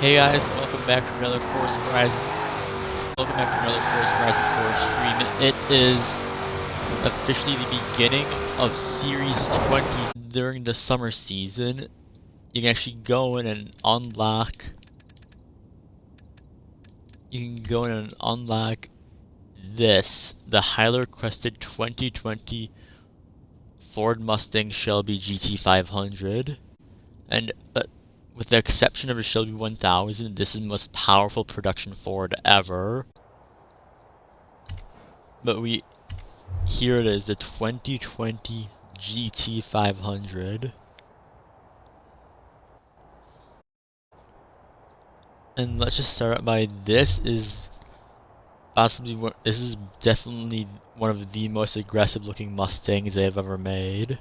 Hey guys, welcome back to another Forza Horizon. Welcome back to another Forza Horizon 4 stream. It is officially the beginning of Series 20 during the summer season. You can actually go in and unlock. This, the highly requested 2020 Ford Mustang Shelby GT500, and with the exception of a Shelby 1000, this is the most powerful production Ford ever. But here it is, the 2020 GT500. And let's just start out by this is definitely one of the most aggressive looking Mustangs they've ever made.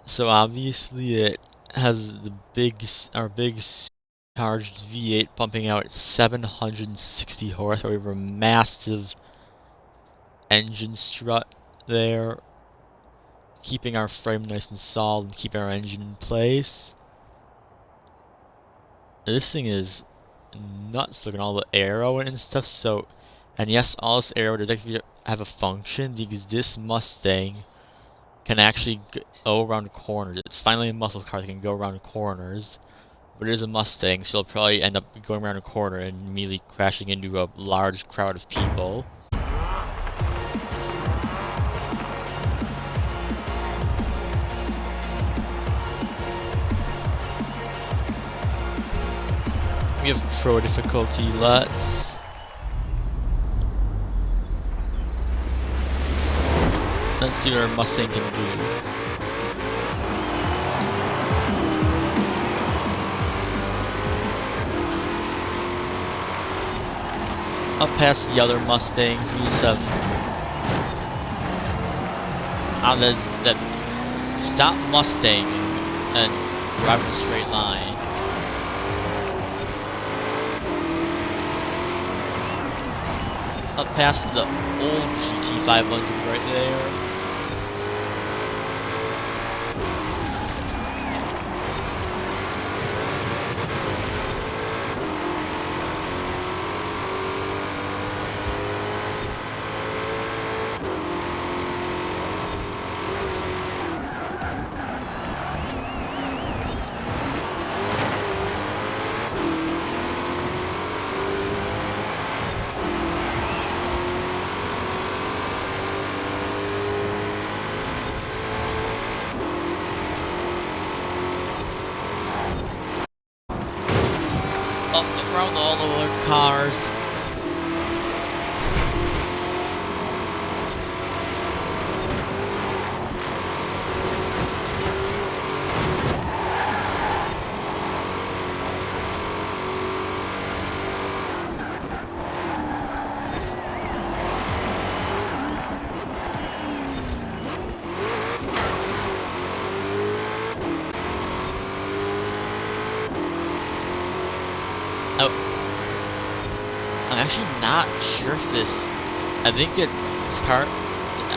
So obviously it has our big charged V8 pumping out 760 horsepower. We have a massive engine strut there, keeping our frame nice and solid and keeping our engine in place. This thing is nuts, looking at all the aero and stuff. So, and yes, all this aero does actually have a function because this Mustang can actually go around corners. It's finally a muscle car that can go around corners, but it is a Mustang, so it'll probably end up going around a corner and immediately crashing into a large crowd of people. We have pro difficulty. Let's see what our Mustang can do. Up past the other Mustangs, we just have that stop Mustang and drive in a straight line. Up past the old GT500 right there. Up around all the other cars. I'm actually not sure if I think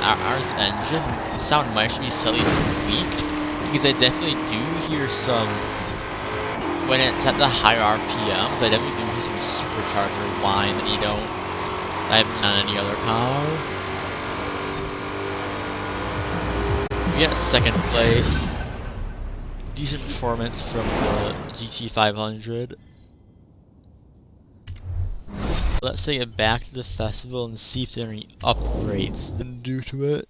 ours engine sound might actually be slightly tweaked, because I definitely do hear some, when it's at the higher RPMs, I definitely do hear some supercharger whine that I haven't on any other car. We get second place. Decent performance from the GT500. Let's take it back to the festival and see if there are any upgrades due to it.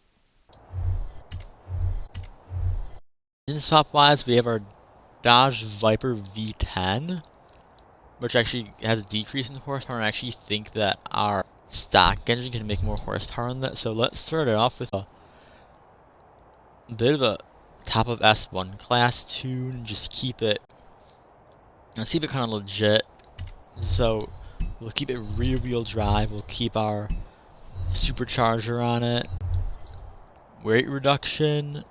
Engine swap wise, we have our Dodge Viper V10, which actually has a decrease in horsepower, and I actually think that our stock engine can make more horsepower on that. So let's start it off with a bit of a top of S1 class tune, just keep it kind of legit. So we'll keep it rear wheel drive, we'll keep our supercharger on it. Weight reduction.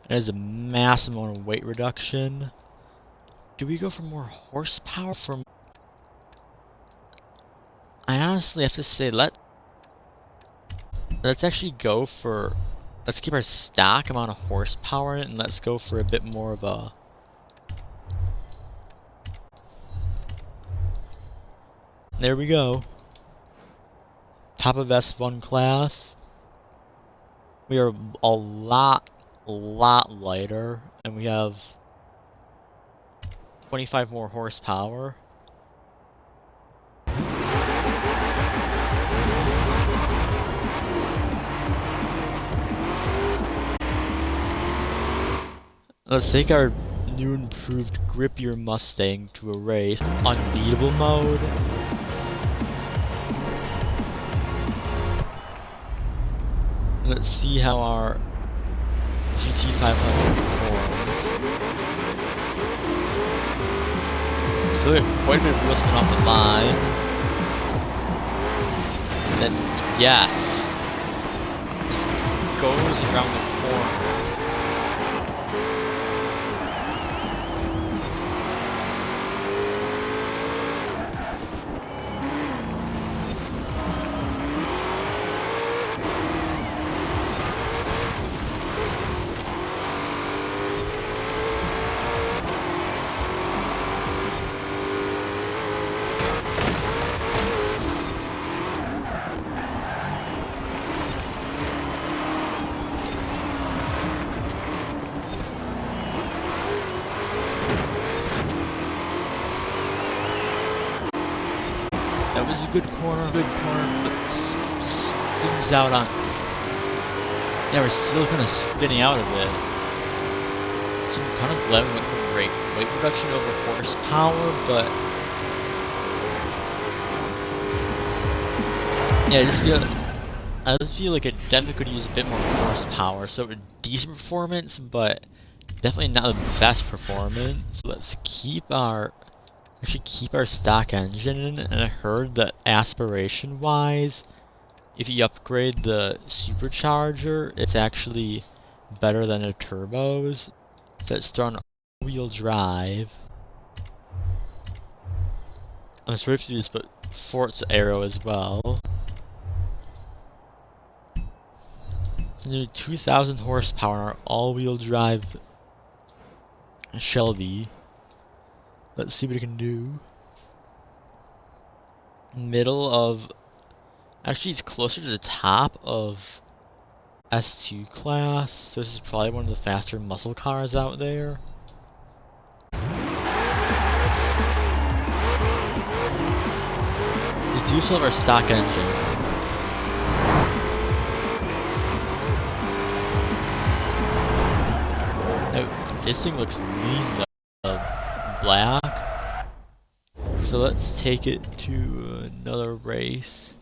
That is a massive amount of weight reduction. Do we go for more horsepower from... I honestly have to say, Let's actually go for... Let's keep our stock amount of horsepower in it, and let's go for a bit more of a... There we go. Top of S1 class. We are a lot lighter, and we have 25 more horsepower. Let's take our new improved grippier Mustang to a race. Unbeatable mode. Let's see how our GT500 performs. So quite a bit of wheel spin off the line. And then, yes! Just goes around the corner. That was a good corner, but spins out on... Yeah, we're still kind of spinning out of it. So I'm kind of glad we went for weight reduction over horsepower, but... Yeah, I just feel like it definitely could use a bit more horsepower, so a decent performance, but definitely not the best performance. Let's keep our stock engine, and I heard that aspiration wise, if you upgrade the supercharger, it's actually better than the turbos. So it's on all-wheel drive. I'm sorry to do this, but Forza Aero as well. So nearly 2,000 horsepower on our all-wheel drive Shelby. Let's see what it can do. Middle of... Actually, it's closer to the top of S2 class. So this is probably one of the faster muscle cars out there. We do still have our stock engine. Now, this thing looks mean though. Black. So let's take it to another race.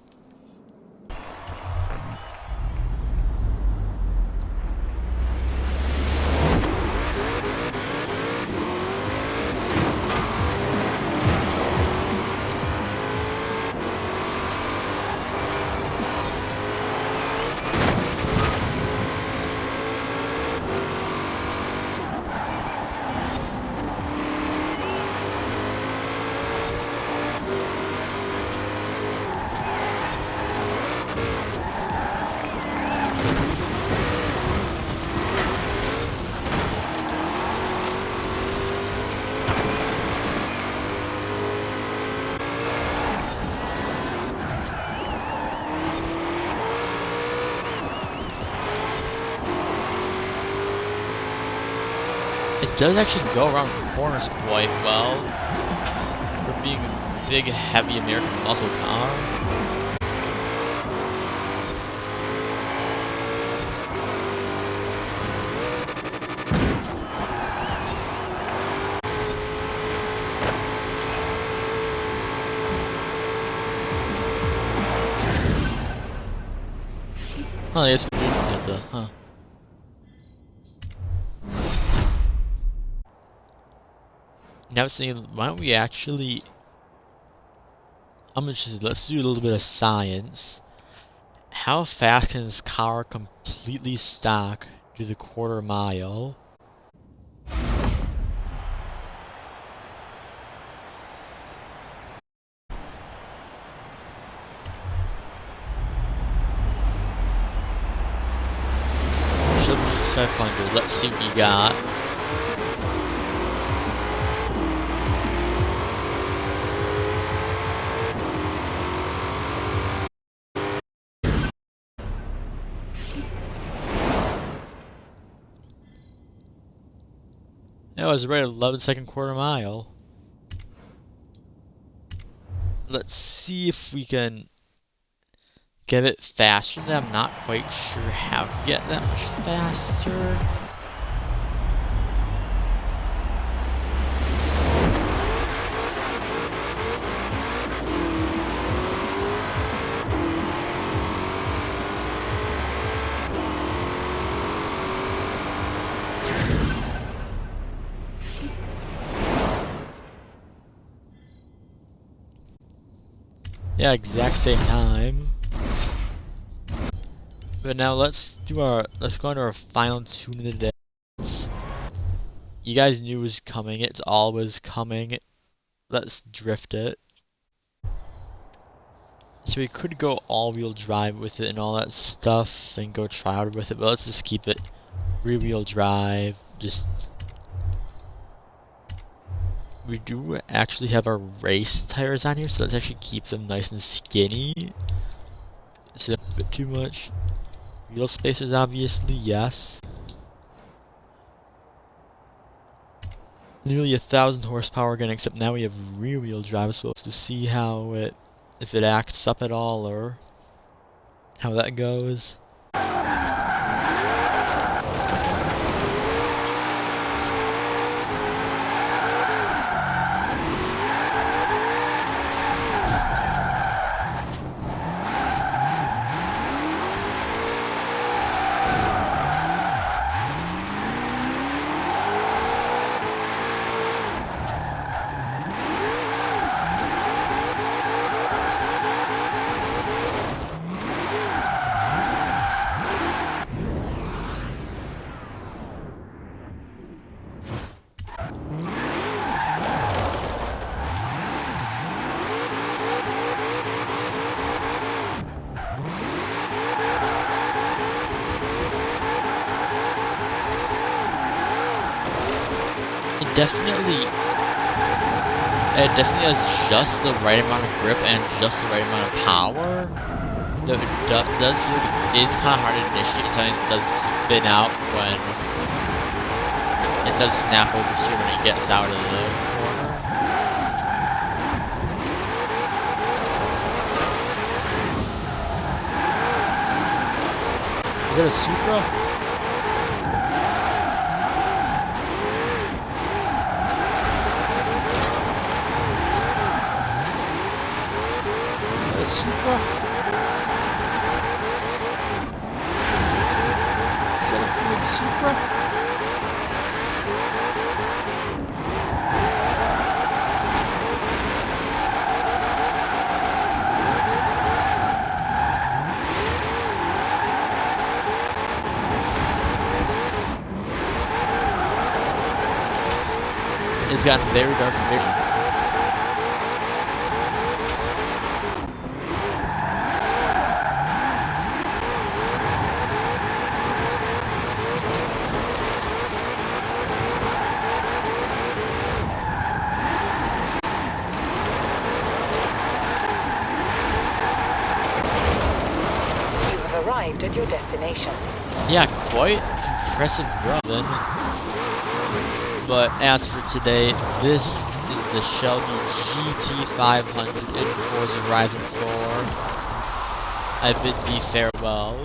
It does actually go around corners quite well for being a big, heavy American muscle car. Oh, yes, we did have the, huh. Now I was thinking, why don't we actually... let's do a little bit of science. How fast can this car completely stock do the quarter mile? GT500. Let's see what you got. That was right at 11-second quarter mile. Let's see if we can get it faster. I'm not quite sure how to get that much faster. Yeah, exact same time. But now let's go into our final tune of the day. You guys knew it was coming. It's always coming. Let's drift it. So we could go all-wheel drive with it and all that stuff and go try out with it, but let's just keep it rear-wheel drive. We do actually have our race tires on here, so let's actually keep them nice and skinny. So a bit too much. Wheel spacers, obviously, yes. Nearly 1,000 horsepower again, except now we have rear-wheel drive, so we'll have to see if it acts up at all, or how that goes. It definitely has just the right amount of grip and just the right amount of power. Though it does feel like it's kind of hard to initiate, so it does spin out when it does snap over to when it gets out of the corner. Is that a Supra? Supra? Is that a Ford Supra? It's gotten very dark and very... Arrived at your destination. Yeah, quite impressive run. But as for today, this is the Shelby GT500 in Forza Horizon 4. I bid thee farewell.